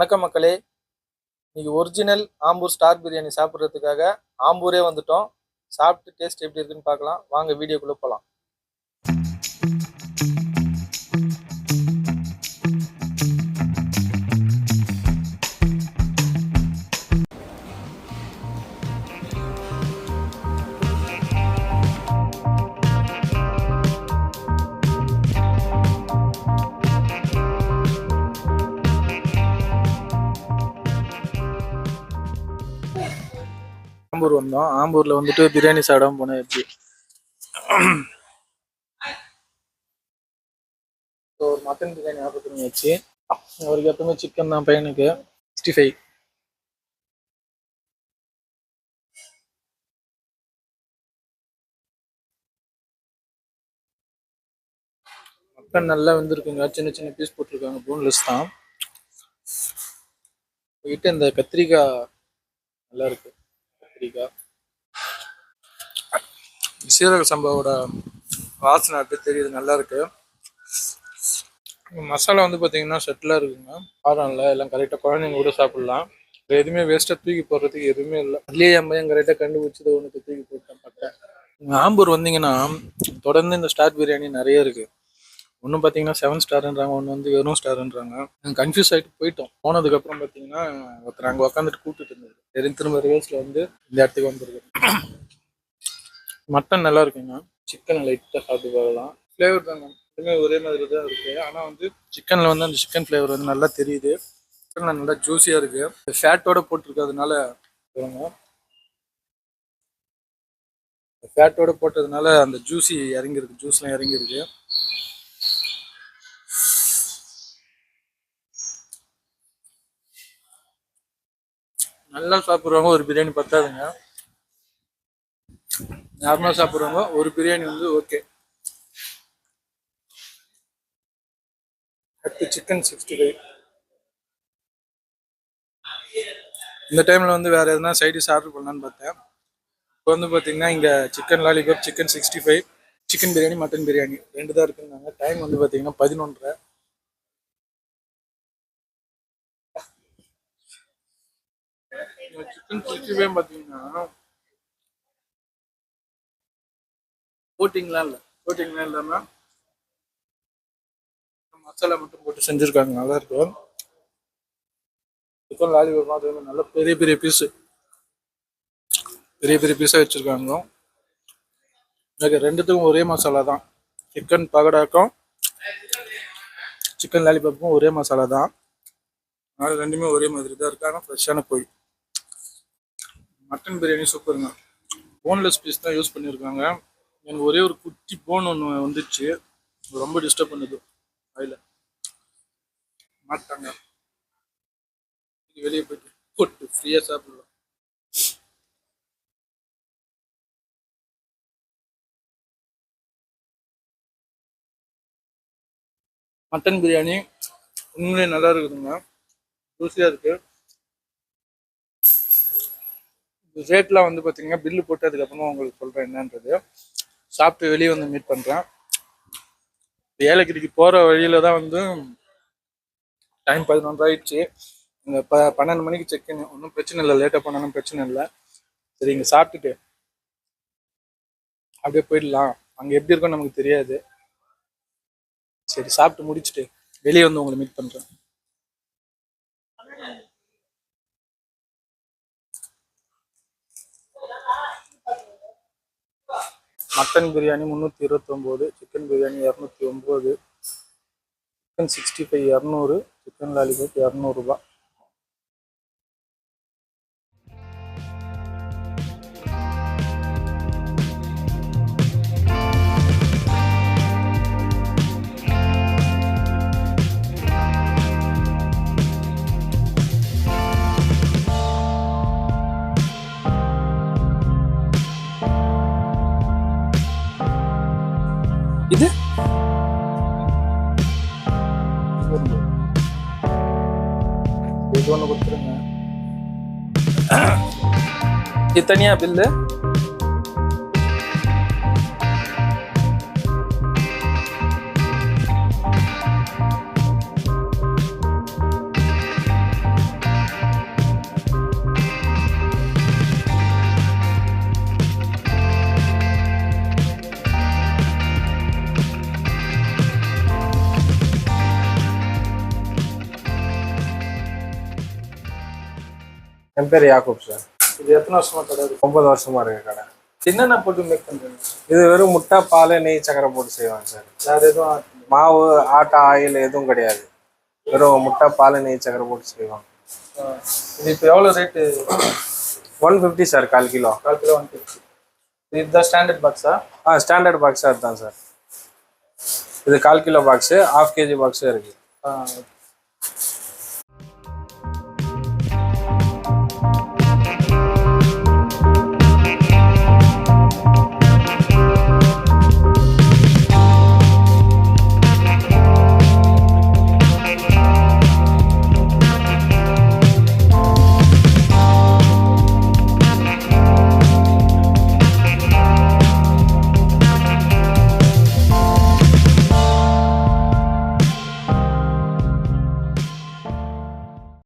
வணக்கம் மக்களே. இன்னைக்கு ஒரிஜினல் ஆம்பூர் ஸ்டார் பிரியாணி சாப்பிட்றதுக்காக ஆம்பூரே வந்துட்டோம். சாப்பிட்டு டேஸ்ட் எப்படி இருக்குன்னு பார்க்கலாம். வாங்க வீடியோக்குள்ளே போகலாம். ஆம்பூர் வந்தோம். ஆம்பூரில் வந்துட்டு பிரியாணி சாப்பிடாம போனேன். எப்படி ஒரு மட்டன் பிரியாணி ஆர்டர் பண்ணி வச்சு அவருக்கு எப்பவுமே சிக்கன் தான், பையனுக்கு 65. மட்டன் நல்லா வந்துருக்குங்க. சின்ன சின்ன பீஸ் போட்டிருக்காங்க, போன்லெஸ் தான். கிட்ட இந்த கத்திரிக்காய் நல்லா இருக்கு. கத்திரிக்காய் சீரக சம்பாவோட வாசனை அப்படி தெரியுது, நல்லா இருக்கு. மசாலா வந்து பார்த்தீங்கன்னா செட்டிலாக இருக்குங்க. காரம் இல்லை, எல்லாம் கரெக்டாக குழந்தைங்க கூட சாப்பிட்லாம். எதுவுமே வேஸ்ட்டாக தூக்கி போடுறதுக்கு எதுவுமே இல்லை. அதுலேயே என் பையன் கரெக்டாக கண்டுபிடிச்சது ஒன்று தூக்கி போட்டேன் பட்டேன். ஆம்பூர் வந்தீங்கன்னா தொடர்ந்து இந்த ஸ்டார் பிரியாணி நிறைய இருக்கு. ஒன்றும் பார்த்தீங்கன்னா 7 ஸ்டார்ன்றாங்க, ஒன்று வந்து வெறும் ஸ்டார்ன்றாங்க. கன்ஃபியூஸ் ஆகிட்டு போயிட்டோம். போனதுக்கப்புறம் பார்த்தீங்கன்னா ஒருத்தர் அங்கே உட்காந்துட்டு கூப்பிட்டு இருந்தது. சரி, திரும்ப ரிவர்ஸில் வந்து இந்த இடத்துக்கு வந்துருக்கு. மட்டன் நல்லா இருக்குங்க. சிக்கன் லைட்டாக சாப்பிட்டு பார்க்கலாம். ஃப்ளேவர் தாங்க, எல்லாமே ஒரே மாதிரி தான் இருக்குது. ஆனால் வந்து சிக்கனில் வந்து அந்த சிக்கன் ஃப்ளேவர் வந்து நல்லா தெரியுது. சிக்கன் நல்லா ஜூஸியாக இருக்குது. ஃபேட்டோட போட்டிருக்கிறதுனால ஃபேட்டோட போட்டதுனால அந்த ஜூஸி இறங்கிருக்கு, ஜூஸ்லாம் இறங்கிருக்கு. நல்லா சாப்பிட்றவங்க ஒரு பிரியாணி பத்தாதுங்க. நார்மலாக சாப்பிட்றவங்க ஒரு பிரியாணி வந்து ஓகே. அடுத்து சிக்கன் 65. இந்த டைமில் வந்து வேறு எதுனா சைடிஷ் ஆர்டர் பண்ணலான்னு பார்த்தேன். இப்போ வந்து பார்த்தீங்கன்னா இங்கே chicken lollipop, chicken 65, chicken biryani, mutton biryani 2 தான் இருக்குன்னாங்க. டைம் வந்து பார்த்தீங்கன்னா 11:30. சிக்கன் 65 பார்த்தீங்கன்னா கோட்டிங்லாம் இல்லாமல் மசாலா மட்டும் போட்டு செஞ்சுருக்காங்க, நல்லா இருக்கும். சிக்கன் லாலிபாப் அது நல்ல பெரிய பெரிய பீஸாக வச்சுருக்காங்க. எனக்கு ரெண்டுத்துக்கும் ஒரே மசாலா தான். சிக்கன் பகடாக்கும் சிக்கன் லாலிபாப்புக்கும் ஒரே மசாலா தான். அதனால் ரெண்டுமே ஒரே மாதிரி தான் இருக்கு. ஆனால் ஃப்ரெஷ்ஷான போய். மட்டன் பிரியாணி சூப்பருங்க. போன்லெஸ் பீஸ் தான் யூஸ் பண்ணியிருக்காங்க. எனக்கு ஒரே ஒரு குட்டி போன் ஒன்று வந்துச்சு, ரொம்ப டிஸ்டர்ப் பண்ணுது. அதில் மாட்டாங்க, வெளியே போயிட்டு போட்டு ஃப்ரீயாக சாப்பிடலாம். மட்டன் பிரியாணி உண்மையிலே நல்லா இருக்குதுங்க, ருசியாக இருக்குது. ரேட்லாம் வந்து பார்த்தீங்கன்னா பில்லு போட்டு அதுக்கப்புறமா உங்களுக்கு சொல்கிறேன் என்னன்றது. சாப்பிட்டு வெளியே வந்து மீட் பண்ணுறேன். ஏலகிரிக்கு போகிற வழியில் தான் வந்து டைம் 11 ஆயிடுச்சு. இங்கே 12 மணிக்கு செக்இன். ஒன்றும் பிரச்சனை இல்லை, லேட்டாக போனாலும் பிரச்சனை இல்லை. சரி, இங்கே சாப்பிட்டுட்டு அப்படியே போயிடலாம். அங்கே எப்படி இருக்குன்னு நமக்கு தெரியாது. சரி, சாப்பிட்டு முடிச்சுட்டு வெளியே வந்து உங்களை மீட் பண்ணுறேன். Mutton biryani 329, chicken biryani 209, chicken 65 200, chicken lollipop 200 ரூபா. இது ஒன்று கொடுத்துருங்க. இது தனியா பில்லு. என் பேர் யாக்கூப் சார். இது எத்தனை வருஷமா கடை இருக்கு? 9 வருஷமா இருக்கு கடை. என்னென்ன போட்டு மேக் பண்றீங்க? இது வெறும் முட்டை, பால், நெய், சக்கரை போட்டு செய்வாங்க சார். வேற எதுவும் மாவு, ஆட்டா, ஆயில் எதுவும் கிடையாது. வெறும் முட்டை, பால், நெய், சக்கரை போட்டு செய்வாங்க. இது இப்போ எவ்வளோ ரேட்டு? 150 sir, 1/4 kilo. 1/4 கிலோ 150. இதுதான் ஸ்டாண்டர்ட் பாக்ஸா? ஸ்டாண்டர்ட் பாக்ஸாக அதுதான் சார். இது 1/4 கிலோ பாக்ஸு, 1/2 kg பாக்ஸும் இருக்குது. ஓகே.